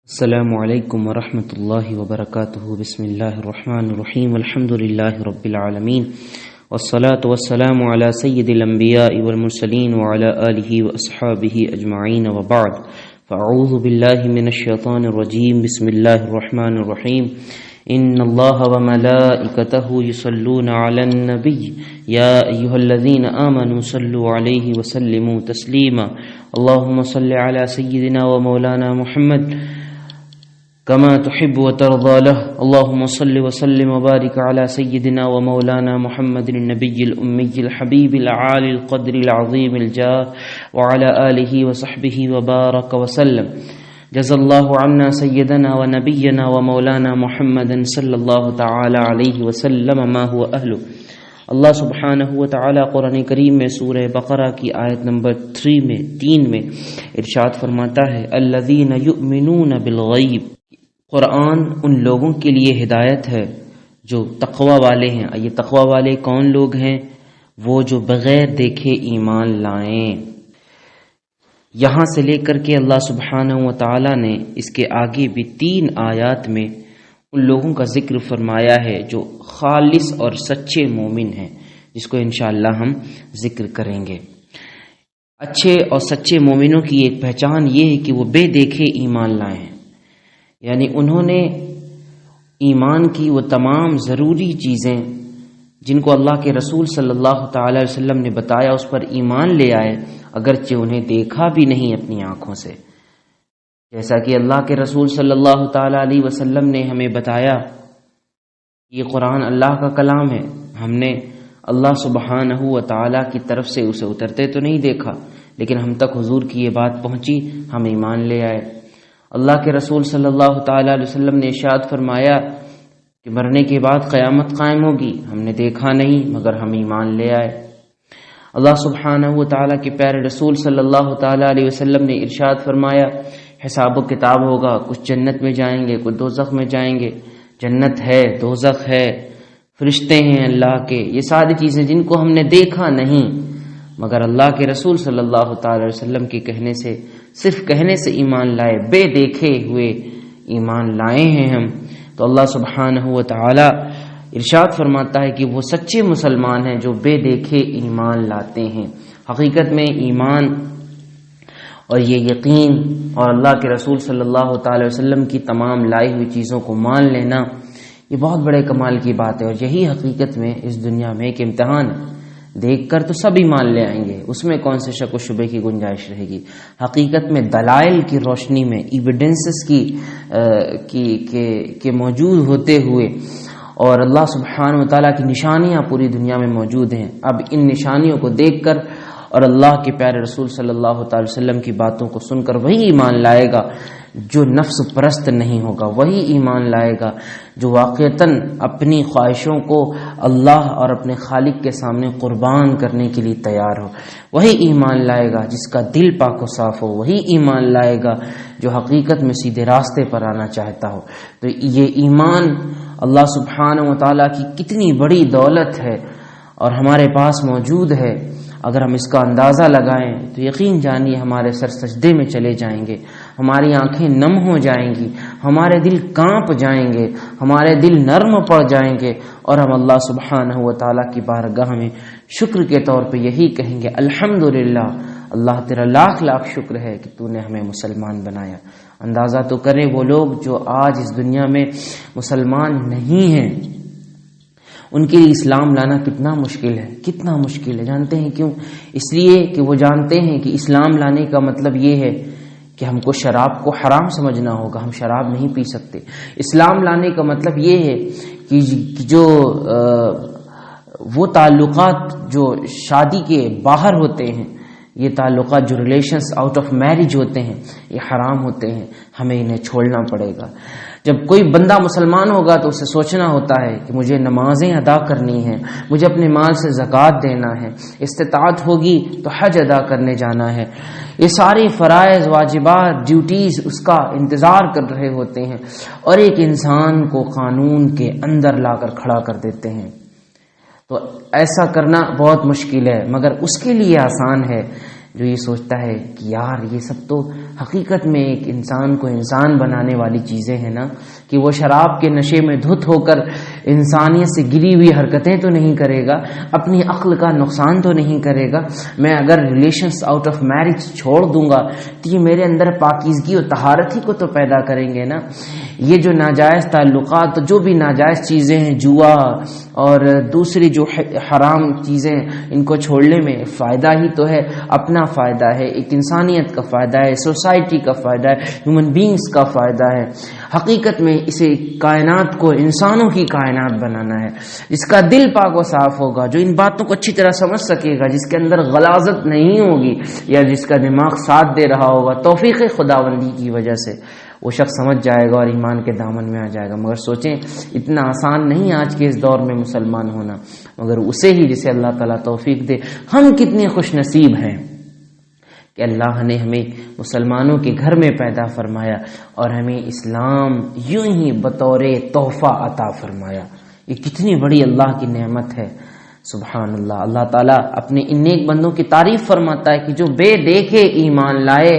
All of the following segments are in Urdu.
السلام علیکم ورحمۃ اللہ وبرکاتہ۔ بسم اللہ الرحمن الرحیم، الحمد للہ رب العالمین، والصلاة والسلام علی سید الانبیاء والمرسلین وعلی آلہ واصحابہ اجمعین، وبعد، فاعوذ باللہ من الشیطان الرجیم، بسم اللہ الرحمن الرحیم، ان اللہ وملائکتہ یصلون علی النبی یا ایہا الذین آمنوا صلوا علیہ وسلموا تسلیما، اللہم صل علی سیدنا ومولانا محمد كما تحب وترضى له، اللهم صل وسلم وبارك على سيدنا ومولانا محمد النبي الأمي الحبيب العالي القدر العظيم الجاه وعلى آله وصحبه وبارك وسلم. جزا الله عنا سيدنا ونبينا ومولانا محمد صلى الله تعالى عليه وسلم ما هو أهله. اللہ سبحانہ و تعالی قرآن کریم میں سورہ بقرہ کی آیت نمبر 3 میں ارشاد فرماتا ہے، الذین یؤمنون بالغیب، قرآن ان لوگوں کے لیے ہدایت ہے جو تقوی والے ہیں۔ یہ تقوی والے کون لوگ ہیں؟ وہ جو بغیر دیکھے ایمان لائیں۔ یہاں سے لے کر کے اللہ سبحانہ و تعالی نے اس کے آگے بھی 3 آیات میں ان لوگوں کا ذکر فرمایا ہے جو خالص اور سچے مومن ہیں، جس کو انشاءاللہ ہم ذکر کریں گے۔ اچھے اور سچے مومنوں کی ایک پہچان یہ ہے کہ وہ بے دیکھے ایمان لائیں، یعنی انہوں نے ایمان کی وہ تمام ضروری چیزیں جن کو اللہ کے رسول صلی اللہ تعالی علیہ وسلم نے بتایا اس پر ایمان لے آئے، اگرچہ انہیں دیکھا بھی نہیں اپنی آنکھوں سے۔ جیسا کہ اللہ کے رسول صلی اللہ تعالی علیہ وسلم نے ہمیں بتایا، یہ قرآن اللہ کا کلام ہے، ہم نے اللہ سبحانہ و تعالی کی طرف سے اسے اترتے تو نہیں دیکھا، لیکن ہم تک حضور کی یہ بات پہنچی، ہم ایمان لے آئے۔ اللہ کے رسول صلی اللہ تعالی علیہ وسلم نے ارشاد فرمایا کہ مرنے کے بعد قیامت قائم ہوگی، ہم نے دیکھا نہیں مگر ہم ایمان لے آئے۔ اللہ سبحانہ و تعالی کے پیارے رسول صلی اللہ تعالی علیہ وسلم نے ارشاد فرمایا، حساب و کتاب ہوگا، کچھ جنت میں جائیں گے، کچھ دوزخ میں جائیں گے، جنت ہے، دوزخ ہے، فرشتے ہیں اللہ کے، یہ ساری چیزیں جن کو ہم نے دیکھا نہیں، مگر اللہ کے رسول صلی اللہ تعالی علیہ وسلم کے کہنے سے، صرف کہنے سے ایمان لائے، بے دیکھے ہوئے ایمان لائے ہیں ہم۔ تو اللہ سبحانہ و تعالی ارشاد فرماتا ہے کہ وہ سچے مسلمان ہیں جو بے دیکھے ایمان لاتے ہیں۔ حقیقت میں ایمان اور یہ یقین اور اللہ کے رسول صلی اللہ تعالی وسلم کی تمام لائی ہوئی چیزوں کو مان لینا، یہ بہت بڑے کمال کی بات ہے، اور یہی حقیقت میں اس دنیا میں ایک امتحان ہے۔ دیکھ کر تو سب ایمان لے آئیں گے، اس میں کون سے شک و شبے کی گنجائش رہے گی؟ حقیقت میں دلائل کی روشنی میں، ایویڈنسز کی موجود ہوتے ہوئے، اور اللہ سبحانہ و تعالیٰ کی نشانیاں پوری دنیا میں موجود ہیں، اب ان نشانیوں کو دیکھ کر اور اللہ کے پیارے رسول صلی اللہ تعالی وسلم کی باتوں کو سن کر وہی ایمان لائے گا جو نفس پرست نہیں ہوگا، وہی ایمان لائے گا جو واقعتاً اپنی خواہشوں کو اللہ اور اپنے خالق کے سامنے قربان کرنے کے لیے تیار ہو، وہی ایمان لائے گا جس کا دل پاک و صاف ہو، وہی ایمان لائے گا جو حقیقت میں سیدھے راستے پر آنا چاہتا ہو۔ تو یہ ایمان اللہ سبحانہ و تعالیٰ کی کتنی بڑی دولت ہے اور ہمارے پاس موجود ہے، اگر ہم اس کا اندازہ لگائیں تو یقین جانیے ہمارے سر سجدے میں چلے جائیں گے، ہماری آنکھیں نم ہو جائیں گی، ہمارے دل کانپ جائیں گے، ہمارے دل نرم پڑ جائیں گے، اور ہم اللہ سبحانہ و تعالیٰ کی بارگاہ میں شکر کے طور پہ یہی کہیں گے، الحمدللہ، اللہ تیرا لاکھ لاکھ شکر ہے کہ تو نے ہمیں مسلمان بنایا۔ اندازہ تو کریں وہ لوگ جو آج اس دنیا میں مسلمان نہیں ہیں، ان کے لیے اسلام لانا کتنا مشکل ہے، کتنا مشکل ہے۔ جانتے ہیں کیوں؟ اس لیے کہ وہ جانتے ہیں کہ اسلام لانے کا مطلب یہ ہے کہ ہم کو شراب کو حرام سمجھنا ہوگا، ہم شراب نہیں پی سکتے۔ اسلام لانے کا مطلب یہ ہے کہ جو وہ تعلقات جو شادی کے باہر ہوتے ہیں، یہ تعلقات جو ریلیشنز آؤٹ آف میرج ہوتے ہیں، یہ حرام ہوتے ہیں، ہمیں انہیں چھوڑنا پڑے گا۔ جب کوئی بندہ مسلمان ہوگا تو اسے سوچنا ہوتا ہے کہ مجھے نمازیں ادا کرنی ہیں، مجھے اپنے مال سے زکوٰۃ دینا ہے، استطاعت ہوگی تو حج ادا کرنے جانا ہے، یہ ساری فرائض، واجبات، ڈیوٹیز اس کا انتظار کر رہے ہوتے ہیں، اور ایک انسان کو قانون کے اندر لا کر کھڑا کر دیتے ہیں۔ تو ایسا کرنا بہت مشکل ہے، مگر اس کے لیے آسان ہے جو یہ سوچتا ہے کہ یار یہ سب تو حقیقت میں ایک انسان کو انسان بنانے والی چیزیں ہیں نا، کہ وہ شراب کے نشے میں دھت ہو کر انسانیت سے گری ہوئی حرکتیں تو نہیں کرے گا، اپنی عقل کا نقصان تو نہیں کرے گا، میں اگر ریلیشنز آؤٹ آف میرج چھوڑ دوں گا تو یہ میرے اندر پاکیزگی اور طہارت ہی کو تو پیدا کریں گے نا۔ یہ جو ناجائز تعلقات، جو بھی ناجائز چیزیں ہیں، جوا اور دوسری جو حرام چیزیں، ان کو چھوڑنے میں فائدہ ہی تو ہے، اپنا فائدہ ہے، ایک انسانیت کا فائدہ ہے، سوسائٹی کا فائدہ ہے، ہیومن بینگز کا فائدہ ہے۔ حقیقت میں اسے کائنات کو انسانوں کی کائنات بنانا ہے، جس کا دل پاک و صاف ہوگا، جو ان باتوں کو اچھی طرح سمجھ سکے گا، جس کے اندر غلاظت نہیں ہوگی یا جس کا دماغ ساتھ دے رہا ہوگا توفیق خداوندی کی وجہ سے، وہ شخص سمجھ جائے گا اور ایمان کے دامن میں آ جائے گا۔ مگر سوچیں اتنا آسان نہیں آج کے اس دور میں مسلمان ہونا، مگر اسے ہی جسے اللہ تعالیٰ توفیق دے۔ ہم کتنے خوش نصیب ہیں کہ اللہ نے ہمیں مسلمانوں کے گھر میں پیدا فرمایا اور ہمیں اسلام یوں ہی بطور تحفہ عطا فرمایا۔ یہ کتنی بڑی اللہ کی نعمت ہے، سبحان اللہ۔ اللہ تعالیٰ اپنے ان نیک بندوں کی تعریف فرماتا ہے کہ جو بے دیکھے ایمان لائے،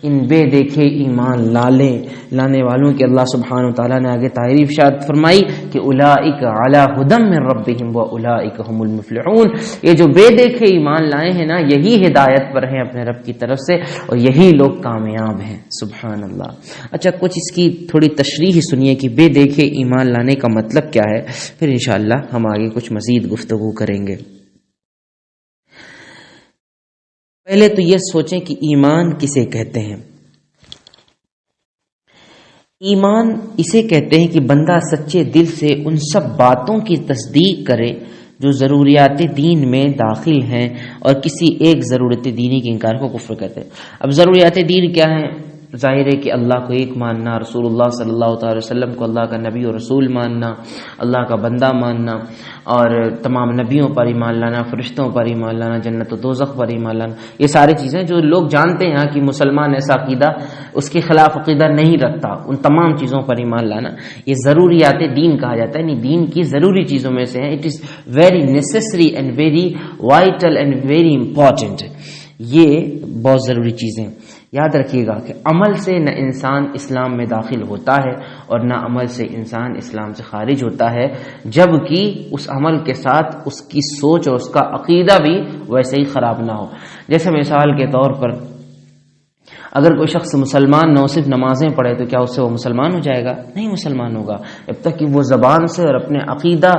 ان بے دیکھے ایمان لانے والوں کی اللہ سبحانہ وتعالیٰ نے آگے تعریف شاد فرمائی کہ اولئک علی ھدی من ربہم واولئک ھم المفلحون۔ یہ جو بے دیکھے ایمان لائے ہیں نا، یہی ہدایت پر ہیں اپنے رب کی طرف سے، اور یہی لوگ کامیاب ہیں، سبحان اللہ۔ اچھا، کچھ اس کی تھوڑی تشریح سنیے کہ بے دیکھے ایمان لانے کا مطلب کیا ہے، پھر انشاءاللہ ہم آگے کچھ مزید گفتگو کریں گے۔ پہلے تو یہ سوچیں کہ ایمان کسے کہتے ہیں۔ ایمان اسے کہتے ہیں کہ بندہ سچے دل سے ان سب باتوں کی تصدیق کرے جو ضروریات دین میں داخل ہیں، اور کسی ایک ضرورت دینی کے انکار کو کفر کہتے ہیں۔ اب ضروریات دین کیا ہیں؟ ظاہر ہے کہ اللہ کو ایک ماننا، رسول اللہ صلی اللہ تعالی وسلم کو اللہ کا نبی اور رسول ماننا، اللہ کا بندہ ماننا، اور تمام نبیوں پر ایمان لانا، فرشتوں پر ایمان لانا، جنت و دوزخ پر ایمان لانا۔ یہ ساری چیزیں جو لوگ جانتے ہیں کہ مسلمان ایسا عقیدہ، اس کے خلاف عقیدہ نہیں رکھتا، ان تمام چیزوں پر ایمان لانا، یہ ضروریات دین کہا جاتا ہے، یعنی دین کی ضروری چیزوں میں سے ہے۔ It is very necessary and very vital and very important. یہ بہت ضروری چیزیں۔ یاد رکھیے گا کہ عمل سے نہ انسان اسلام میں داخل ہوتا ہے اور نہ عمل سے انسان اسلام سے خارج ہوتا ہے، جبکہ اس عمل کے ساتھ اس کی سوچ اور اس کا عقیدہ بھی ویسے ہی خراب نہ ہو۔ جیسے مثال کے طور پر اگر کوئی شخص مسلمان نہ صرف نمازیں پڑھے تو کیا اس سے وہ مسلمان ہو جائے گا؟ نہیں مسلمان ہوگا، جب تک کہ وہ زبان سے اور اپنے عقیدہ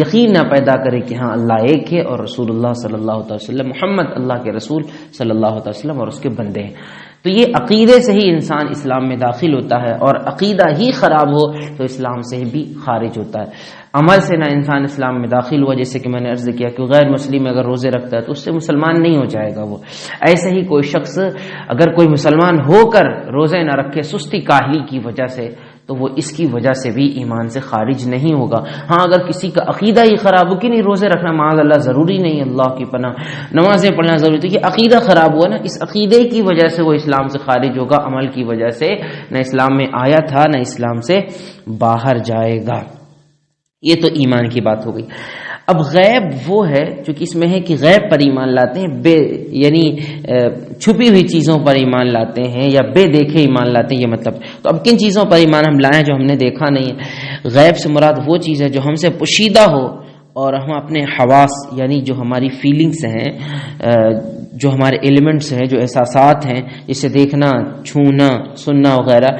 یقین نہ پیدا کرے کہ ہاں اللہ ایک ہے اور رسول اللہ صلی اللہ علیہ وسلم، محمد اللہ کے رسول صلی اللہ علیہ وسلم اور اس کے بندے ہیں۔ تو یہ عقیدے سے ہی انسان اسلام میں داخل ہوتا ہے، اور عقیدہ ہی خراب ہو تو اسلام سے بھی خارج ہوتا ہے۔ عمل سے نہ انسان اسلام میں داخل ہوا، جیسے کہ میں نے عرض کیا کہ غیر مسلم اگر روزے رکھتا ہے تو اس سے مسلمان نہیں ہو جائے گا وہ۔ ایسے ہی کوئی شخص اگر کوئی مسلمان ہو کر روزے نہ رکھے سستی کاہلی کی وجہ سے، تو وہ اس کی وجہ سے بھی ایمان سے خارج نہیں ہوگا۔ ہاں اگر کسی کا عقیدہ ہی خراب ہو کہ نہیں روزے رکھنا معاذ اللہ ضروری نہیں، اللہ کی پناہ نمازیں پڑھنا ضروری، تو یہ عقیدہ خراب ہوا نا، اس عقیدے کی وجہ سے وہ اسلام سے خارج ہوگا، عمل کی وجہ سے نہ اسلام میں آیا تھا نہ اسلام سے باہر جائے گا۔ یہ تو ایمان کی بات ہو گئی۔ اب غیب وہ ہے جو کہ اس میں ہے کہ غیب پر ایمان لاتے ہیں، یعنی چھپی ہوئی چیزوں پر ایمان لاتے ہیں یا بے دیکھے ایمان لاتے ہیں، یہ مطلب۔ تو اب کن چیزوں پر ایمان ہم لائیں جو ہم نے دیکھا نہیں ہے؟ غیب سے مراد وہ چیز ہے جو ہم سے پوشیدہ ہو اور ہم اپنے حواس یعنی جو ہماری فیلنگس ہیں، جو ہمارے ایلیمنٹس ہیں، جو احساسات ہیں، جسے دیکھنا، چھونا، سننا وغیرہ،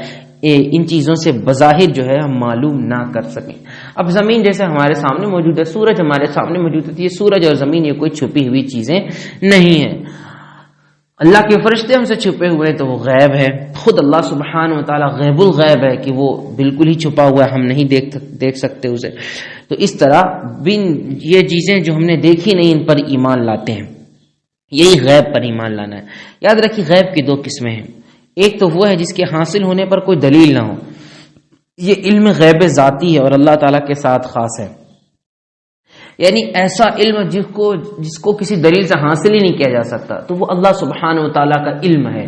ان چیزوں سے بظاہر جو ہے ہم معلوم نہ کر سکیں۔ اب زمین جیسے ہمارے سامنے موجود ہے، سورج ہمارے سامنے موجود ہے، یہ سورج اور زمین یہ کوئی چھپی ہوئی چیزیں نہیں ہیں۔ اللہ کے فرشتے ہم سے چھپے ہوئے تو وہ غیب ہے، خود اللہ سبحانہ وتعالی غیب الغیب ہے کہ وہ بالکل ہی چھپا ہوا ہے، ہم نہیں دیکھ سکتے اسے۔ تو اس طرح یہ چیزیں جو ہم نے دیکھی نہیں ان پر ایمان لاتے ہیں، یہی غیب پر ایمان لانا ہے۔ یاد رکھیے غیب کی دو قسمیں ہیں، ایک تو وہ ہے جس کے حاصل ہونے پر کوئی دلیل نہ ہو، یہ علم غیب ذاتی ہے اور اللہ تعالیٰ کے ساتھ خاص ہے، یعنی ایسا علم جس کو کسی دلیل سے حاصل ہی نہیں کیا جا سکتا، تو وہ اللہ سبحانہ وتعالیٰ کا علم ہے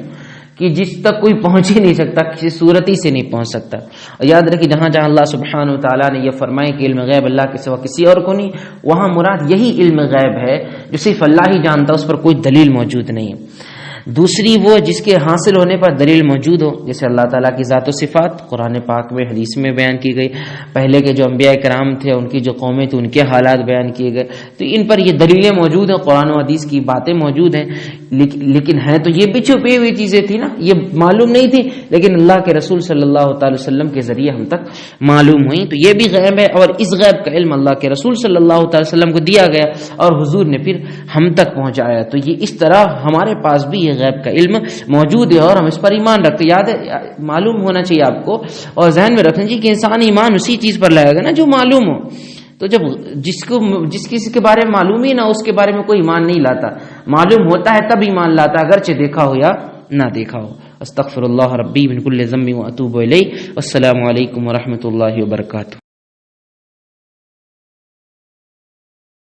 کہ جس تک کوئی پہنچ ہی نہیں سکتا، کسی صورت ہی سے نہیں پہنچ سکتا۔ اور یاد رکھیے جہاں جہاں اللہ سبحانہ وتعالیٰ نے یہ فرمایا کہ علم غیب اللہ کے سوا کسی اور کو نہیں، وہاں مراد یہی علم غیب ہے جو صرف اللہ ہی جانتا، اس پر کوئی دلیل موجود نہیں ہے۔ دوسری وہ جس کے حاصل ہونے پر دلیل موجود ہو، جیسے اللہ تعالیٰ کی ذات و صفات قرآن پاک میں حدیث میں بیان کی گئی، پہلے کے جو انبیاء کرام تھے ان کی جو قومیں تھیں ان کے حالات بیان کیے گئے، تو ان پر یہ دلیلیں موجود ہیں، قرآن و حدیث کی باتیں موجود ہیں، لیکن ہیں تو یہ بھی چھپی ہوئی چیزیں تھی نا، یہ معلوم نہیں تھی، لیکن اللہ کے رسول صلی اللہ تعالی وسلم کے ذریعے ہم تک معلوم ہوئی، تو یہ بھی غیب ہے، اور اس غیب کا علم اللہ کے رسول صلی اللہ تعالی وسلم کو دیا گیا اور حضور نے پھر ہم تک پہنچایا، تو یہ اس طرح ہمارے پاس بھی یہ غیب کا علم موجود ہے اور ہم اس پر ایمان رکھتے، یاد ہے معلوم ہونا چاہیے آپ کو، اور ذہن میں رکھنا چاہیے کہ انسان ایمان اسی چیز پر لائے گا نا جو معلوم ہو، تو جب جس کسی کے بارے میں معلوم ہی نہ اس کے بارے میں کوئی ایمان نہیں لاتا، معلوم ہوتا ہے تب ایمان لاتا ہے، اگرچہ دیکھا ہو یا نہ دیکھا ہو۔ استغفر اللہ ربی من کل ذنب واتوب الیہ، والسلام علیکم ورحمۃ اللہ وبرکاتہ۔